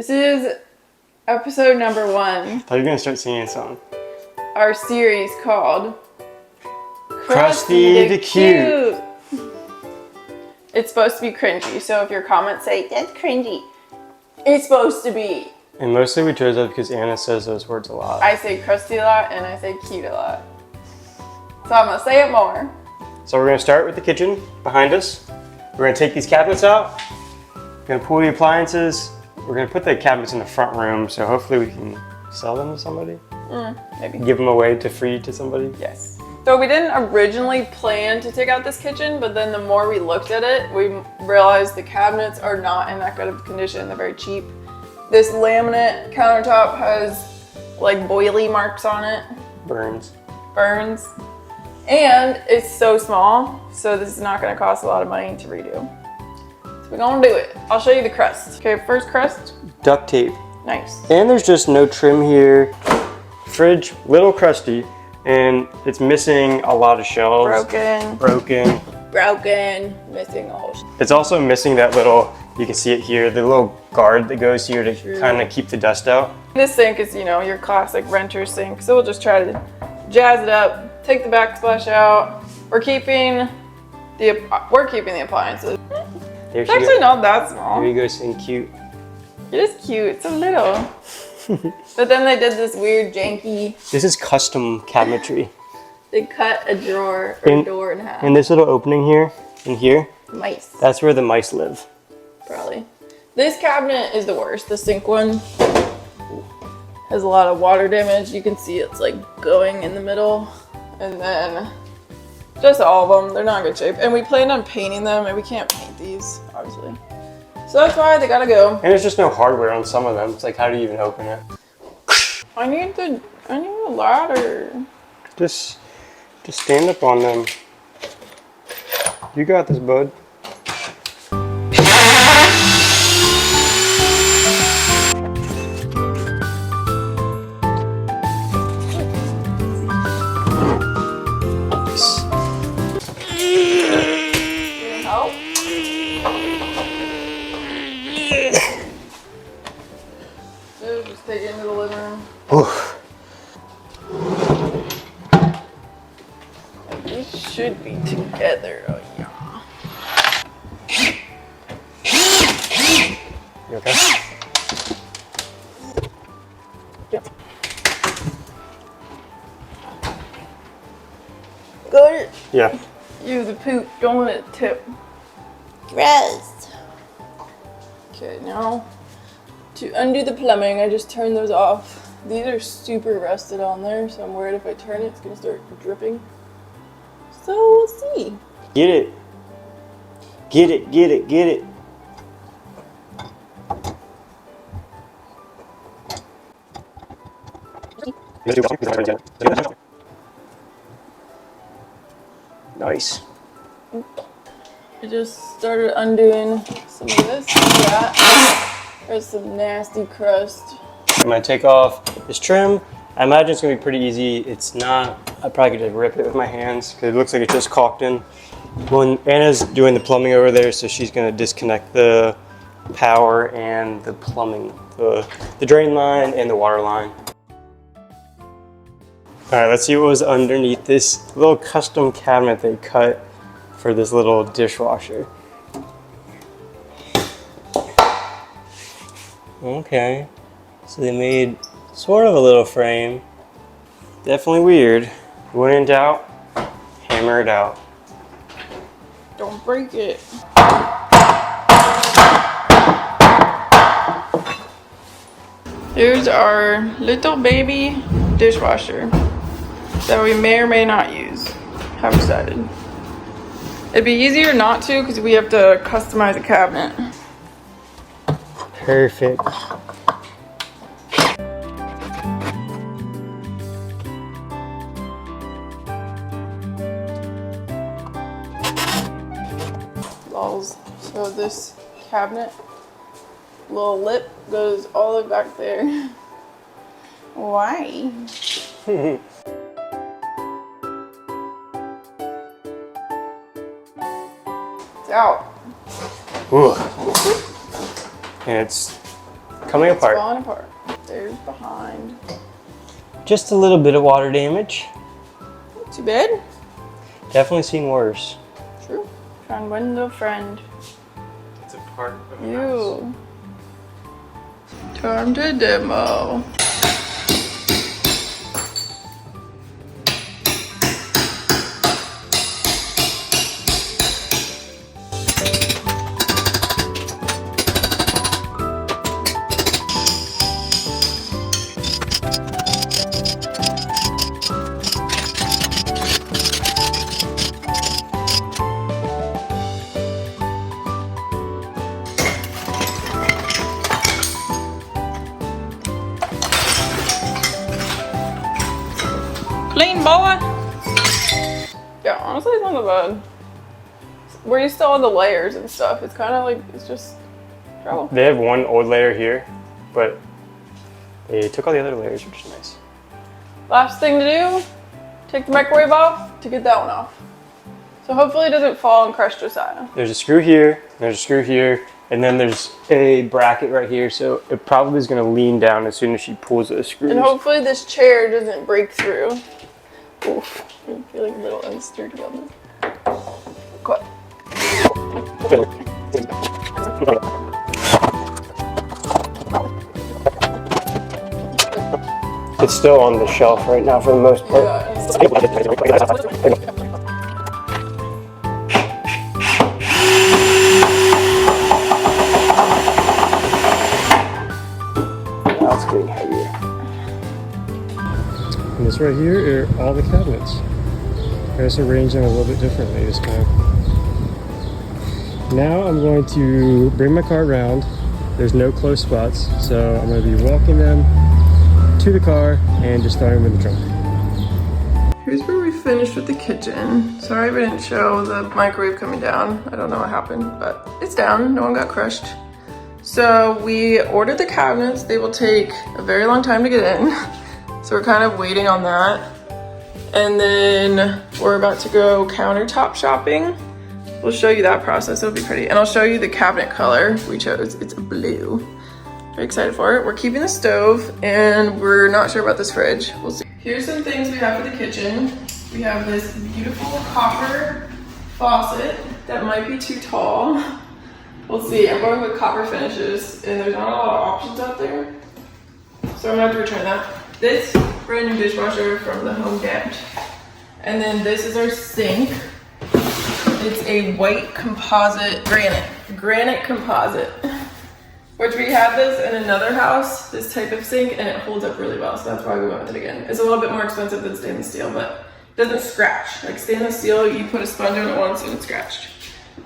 This is episode number 1. I thought you were gonna start singing a song. Our series called Crusty the Cute. It's supposed to be cringy, so if your comments say, that's cringy, it's supposed to be. And mostly we chose that because Anna says those words a lot. I say crusty a lot and I say cute a lot. So I'm gonna say it more. So we're gonna start with the kitchen behind us. We're gonna take these cabinets out. We're gonna pull the appliances. We're gonna put the cabinets in the front room, so hopefully we can sell them to somebody. Maybe. Give them away to free to somebody. Yes. So we didn't originally plan to take out this kitchen, but then the more we looked at it, we realized the cabinets are not in that good of condition. They're very cheap. This laminate countertop has like boily marks on it. Burns. And it's so small, so this is not gonna cost a lot of money to redo. So we're gonna do it. I'll show you the crust. Okay, first crust. Duct tape. Nice. And there's just no trim here. Fridge, little crusty, and it's missing a lot of shelves. Broken. Missing a whole. It's also missing that little, you can see it here, the little guard that goes here to kind of keep the dust out. This sink is, you know, your classic renter sink, so we'll just try to jazz it up, take the backsplash out. We're keeping the appliances. There It's actually not that small. Here you go, saying cute. It is cute. It's a little. But then they did this weird janky. This is custom cabinetry. They cut a drawer or a door in half. And this little opening here, in here, Mice. that's where the mice live. Probably. This cabinet is the worst. The sink one has a lot of water damage. You can see it's like going in the middle. And then just all of them, they're not in good shape. And we planned on painting them, and we can't paint these, obviously. So that's why they gotta go. And there's just no hardware on some of them. It's like, how do you even open it? I need a ladder. Just stand up on them. You got this, bud. Help? So just take it into the living room. Oof. Like, these should be together. Oh yeah. You okay? Good. Yeah. Use the poop. Don't let it tip. Gross. Okay, now to undo the plumbing, I just turned those off. These are super rusted on there, so I'm worried if I turn it, it's gonna start dripping. So we'll see. Get it. Get it, get it, get it. Nice. I just started undoing some of this. That. There's some nasty crust. I'm gonna take off this trim. I imagine it's gonna be pretty easy. It's not, I probably could just rip it with my hands because it looks like it's just caulked in. When Anna's doing the plumbing over there, so she's gonna disconnect the power and the plumbing, the drain line and the water line. All right, let's see what was underneath this little custom cabinet they cut for this little dishwasher. Okay, so they made sort of a little frame. Definitely weird. When in doubt, hammer it out. Don't break it. Here's our little baby dishwasher that we may or may not use. Have decided. It'd be easier not to because we have to customize a cabinet. Perfect. Lols. So this cabinet, little lip goes all the way back there. Why? It's out. Ooh. And it's coming It's apart. falling apart. There's behind. Just a little bit of water damage. Not too bad. Definitely seen worse. True. Friend window friend. It's a part of You. Time to demo. Clean, boy. Yeah, honestly, it's not that bad. Where you still have the layers and stuff, it's kind of like, it's just trouble. They have one old layer here, but they took all the other layers, which is nice. Last thing to do, take the microwave off to get that one off. So hopefully it doesn't fall and crush Josiah. There's a screw here, there's a screw here, and then there's a bracket right here, so it probably is going to lean down as soon as she pulls those screws. And hopefully this chair doesn't break through. Oof, I'm feeling a little unsturdy on this. What? It's still on the shelf right now for the most part. Now it's getting heavier. And this right here are all the cabinets. I just arranged them a little bit differently this time. Now I'm going to bring my car around. There's no close spots, so I'm going to be walking them to the car and just throwing them in the trunk. Here's where we finished with the kitchen. Sorry we didn't show the microwave coming down. I don't know what happened, but it's down. No one got crushed. So we ordered the cabinets. They will take a very long time to get in. So we're kind of waiting on that. And then we're about to go countertop shopping. We'll show you that process. It'll be pretty. And I'll show you the cabinet color we chose. It's blue. Very excited for it. We're keeping the stove and we're not sure about this fridge. We'll see. Here's some things we have for the kitchen. We have this beautiful copper faucet that might be too tall. We'll see. I'm going with copper finishes and there's not a lot of options out there. So I'm gonna have to return that. This brand new dishwasher from the Home Depot. And then this is our sink. It's a white composite granite composite. Which we had this in another house, this type of sink, and it holds up really well, so that's why we went with it again. It's a little bit more expensive than stainless steel, but it doesn't scratch. Like stainless steel, you put a sponge on it once and it's scratched.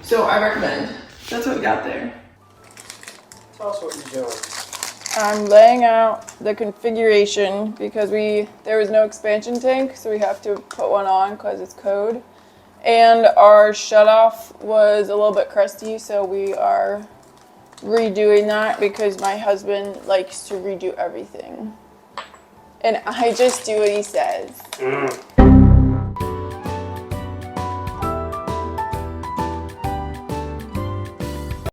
So I recommend. That's what we got there. Tell us what you're doing. I'm laying out the configuration because there was no expansion tank, so we have to put one on because it's code. And our shutoff was a little bit crusty, so we are redoing that because my husband likes to redo everything. And I just do what he says.